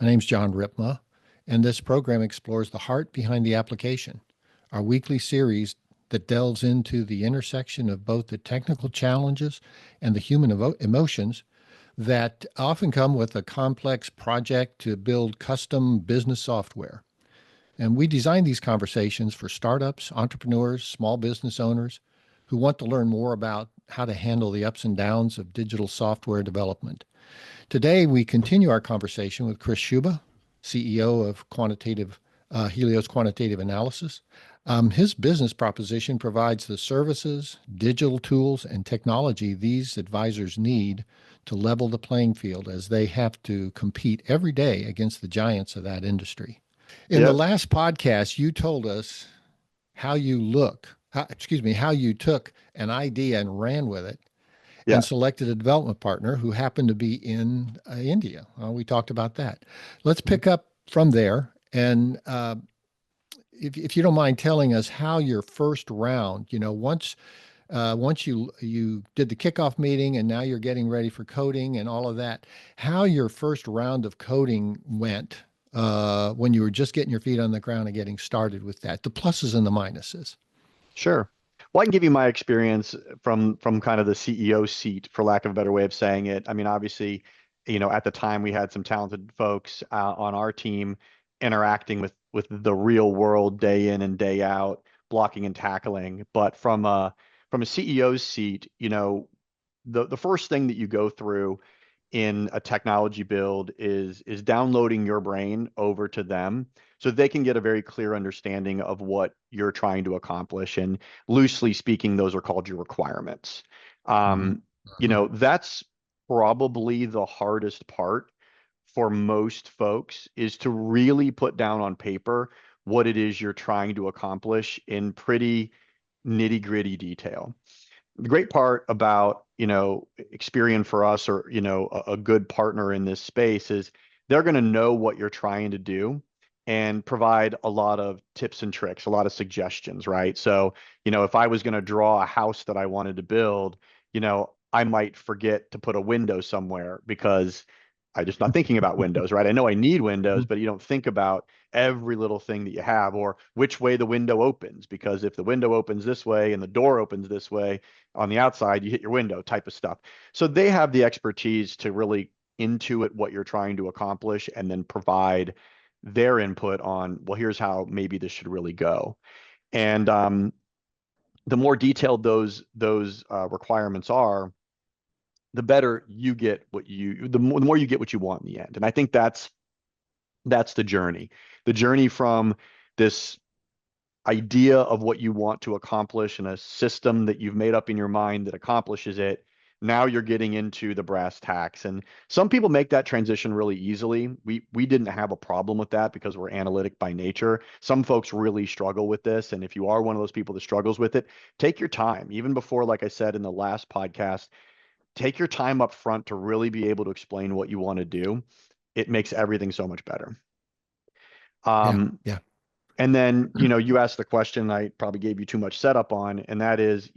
My name's John Ripma, and this program explores the heart behind the application, our weekly series that delves into the intersection of both the technical challenges and the human emotions that often come with a complex project to build custom business software. And we design these conversations for startups, entrepreneurs, small business owners who want to learn more about how to handle the ups and downs of digital software development. Today, we continue our conversation with Chris Shuba, CEO of Helios Quantitative Analysis. His business proposition provides the services, digital tools, and technology these advisors need to level the playing field as they have to compete every day against the giants of that industry. In the Yep. last podcast, you told us how you took an idea and ran with it and Yeah. selected a development partner who happened to be in India. We talked about that. Let's Mhm. pick up from there. And if you don't mind telling us how your first round, once you did the kickoff meeting and now you're getting ready for coding and all of that, how your first round of coding went when you were just getting your feet on the ground and getting started with that, the pluses and the minuses. Sure. Well, I can give you my experience from kind of the CEO seat, for lack of a better way of saying it. I mean, obviously, at the time we had some talented folks on our team interacting with the real world day in and day out, blocking and tackling. But from a CEO's seat, the first thing that you go through in a technology build is downloading your brain over to them so they can get a very clear understanding of what you're trying to accomplish. And loosely speaking, those are called your requirements. Mhm. Mhm. That's probably the hardest part for most folks is to really put down on paper what it is you're trying to accomplish in pretty nitty-gritty detail. The great part about, Experian for us, or, a good partner in this space, is they're going to know what you're trying to do and provide a lot of tips and tricks, a lot of suggestions, right? So, if I was going to draw a house that I wanted to build, I might forget to put a window somewhere because I'm just not thinking about windows, right? I know I need windows, but you don't think about every little thing that you have, or which way the window opens, because if the window opens this way and the door opens this way on the outside, you hit your window, type of stuff. So they have the expertise to really intuit what you're trying to accomplish and then provide their input on, well, here's how maybe this should really go. And the more detailed those requirements are, the better you get the more you get what you want in the end. And I think that's the journey from this idea of what you want to accomplish and a system that you've made up in your mind that accomplishes it. Now you're getting into the brass tacks. And some people make that transition really easily. We didn't have a problem with that because we're analytic by nature. Some folks really struggle with this. And if you are one of those people that struggles with it, take your time. Even before, like I said in the last podcast, take your time up front to really be able to explain what you want to do. It makes everything so much better. Yeah, Um, yeah. and then, you asked the question I probably gave you too much setup on, and that is,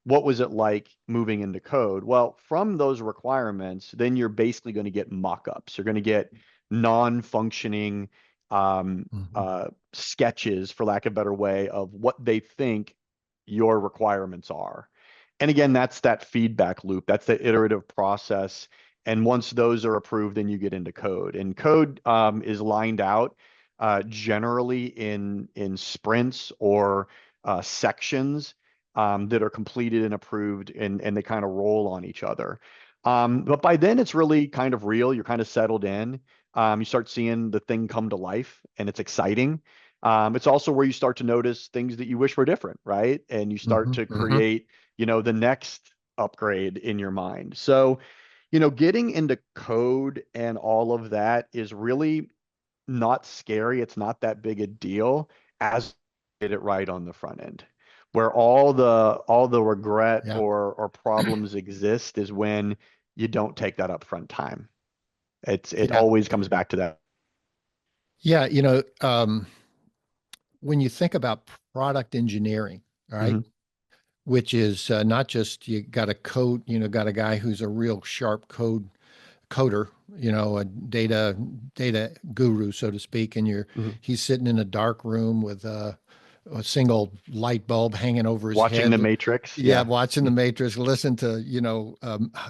what was it like moving into code? Well, from those requirements, then you're basically going to get mock-ups. You're going to get non-functioning Mhm. sketches, for lack of a better way, of what they think your requirements are. And again, that's that feedback loop. That's the iterative process. And once those are approved, then you get into code. And code is lined out generally in sprints or sections that are completed and approved, and they kind of roll on each other. But by then, it's really kind of real. You're kind of settled in. You start seeing the thing come to life, and it's exciting. It's also where you start to notice things that you wish were different, right? And you start Mhm. to Mhm. create, the next upgrade in your mind. So, getting into code and all of that is really not scary. It's not that big a deal as you get it right on the front end. Where all the regret Yeah. or problems exist is when you don't take that upfront time. It Yeah. always comes back to that. Yeah. When you think about product engineering, all right, Mhm. which is not just you got a code, got a guy who's a real sharp code coder, a data guru, so to speak, and Mhm. he's sitting in a dark room with a single light bulb hanging over his Watching The head. Matrix. Yeah, Yeah. watching the Matrix, listen to,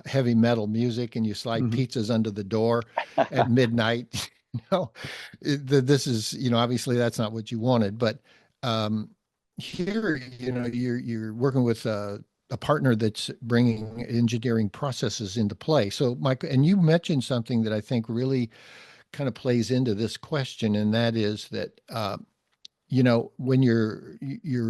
heavy metal music, and you slide Mhm. pizzas under the door at midnight. You know, this is, obviously that's not what you wanted, but um, here, you're working with a partner that's bringing engineering processes into play. So, Mike, and you mentioned something that I think really kind of plays into this question, and that is that when you're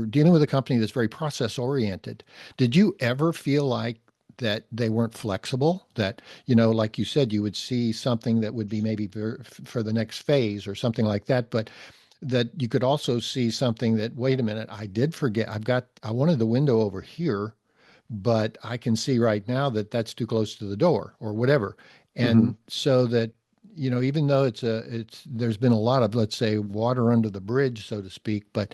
dealing with a company that's very process oriented, did you ever feel like that they weren't flexible? That, like you said, you would see something that would be maybe for the next phase or something like that, but that you could also see something that, wait a minute, I did forget. I wanted the window over here, but I can see right now that that's too close to the door or whatever. Mhm. And so that, even though there's been a lot of, let's say, water under the bridge, so to speak, but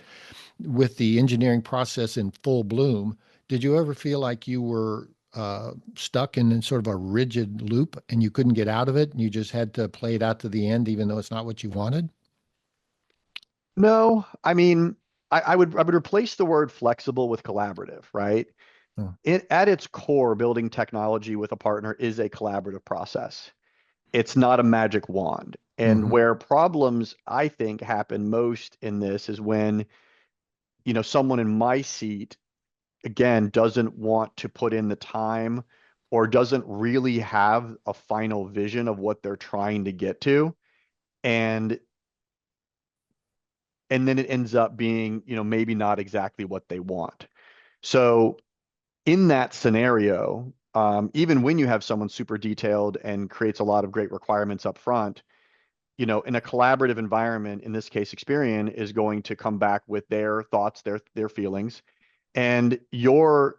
with the engineering process in full bloom, did you ever feel like you were stuck in sort of a rigid loop and you couldn't get out of it and you just had to play it out to the end, even though it's not what you wanted? No, I mean, I would replace the word flexible with collaborative, right? Oh. At its core, building technology with a partner is a collaborative process. It's not a magic wand. And Hmm. where problems, I think, happen most in this is when, someone in my seat, again, doesn't want to put in the time or doesn't really have a final vision of what they're trying to get to. And and then it ends up being, maybe not exactly what they want. So in that scenario, even when you have someone super detailed and creates a lot of great requirements up front, in a collaborative environment, in this case, Experian is going to come back with their thoughts, their feelings, and your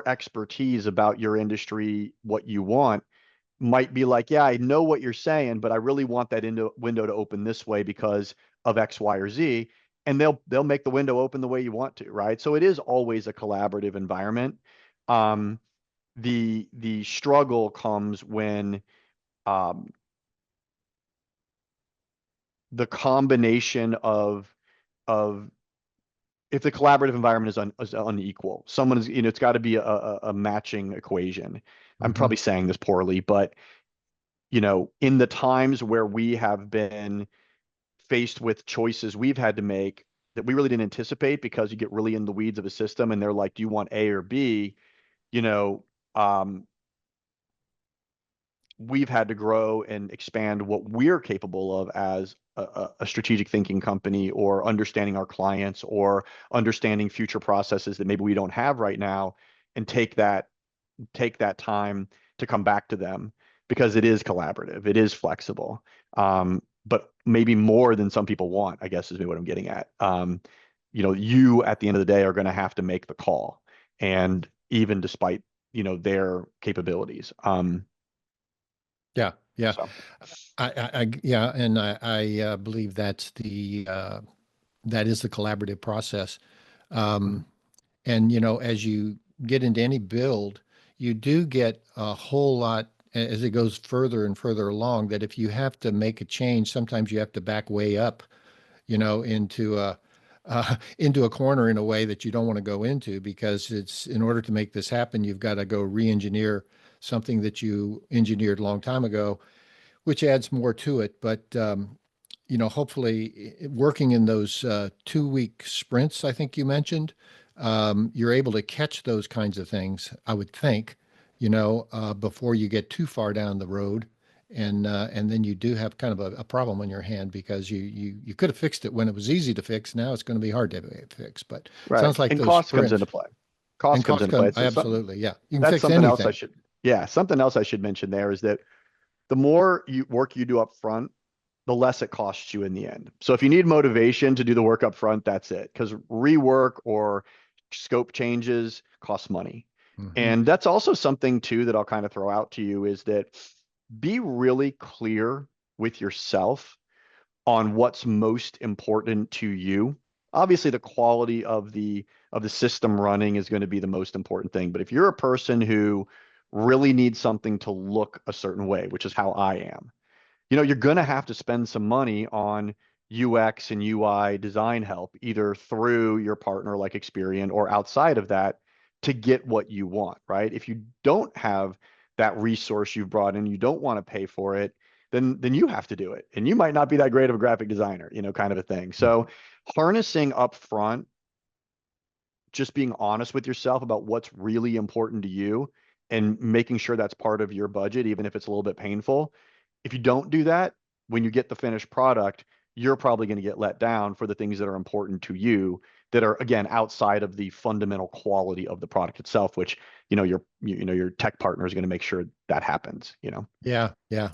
expertise about your industry, what you want, might be like, yeah, I know what you're saying, but I really want that window to open this way because of X, Y, or Z. And they'll make the window open the way you want to, right? So it is always a collaborative environment. Um, the struggle comes when um, the combination of if the collaborative environment is unequal, someone is, it's got to be a matching equation. I'm Hmm. probably saying this poorly, but in the times where we have been faced with choices we've had to make that we really didn't anticipate because you get really in the weeds of a system and they're like, do you want A or B? You know, um, we've had to grow and expand what we're capable of as a strategic thinking company or understanding our clients or understanding future processes that maybe we don't have right now and take that time to come back to them because it is collaborative, it is flexible, but maybe more than some people want, I guess is what I'm getting at. You at the end of the day are going to have to make the call, and even despite their capabilities. Yeah, yeah. So. Yeah, and I believe that is the collaborative process. Mhm. Um, and as you get into any build, you do get a whole lot as it goes further and further along. That if you have to make a change, sometimes you have to back way up, into a corner in a way that you don't want to go into because it's in order to make this happen, you've got to go re-engineer something that you engineered a long time ago, which adds more to it. But hopefully, working in those 2 week sprints, I think you mentioned, you're able to catch those kinds of things. I would think, before you get too far down the road, and then you do have kind of a problem on your hand because you could have fixed it when it was easy to fix. Now it's going to be hard to fix. But it Right. sounds like And those cost comes into sprints play. and Cost comes cost into play. come It's something absolutely, yeah. You can that's fix something else I anything. should, yeah, something else I should mention there is that the more work you do up front, the less it costs you in the end. So if you need motivation to do the work up front, that's it. Because rework or scope changes cost money. Hmm. And that's also something too that I'll kind of throw out to you is that be really clear with yourself on what's most important to you. Obviously, the quality of the system running is going to be the most important thing. But if you're a person who really need something to look a certain way, which is how I am. You're going to have to spend some money on UX and UI design help, either through your partner like Experian or outside of that to get what you want, right? If you don't have that resource you've brought in, you don't want to pay for it, then you have to do it. And you might not be that great of a graphic designer, kind of a thing. So harnessing up front, just being honest with yourself about what's really important to you and making sure that's part of your budget, even if it's a little bit painful. If you don't do that, when you get the finished product, you're probably going to get let down for the things that are important to you that are, again, outside of the fundamental quality of the product itself, which, your tech partner is going to make sure that happens. Yeah, yeah.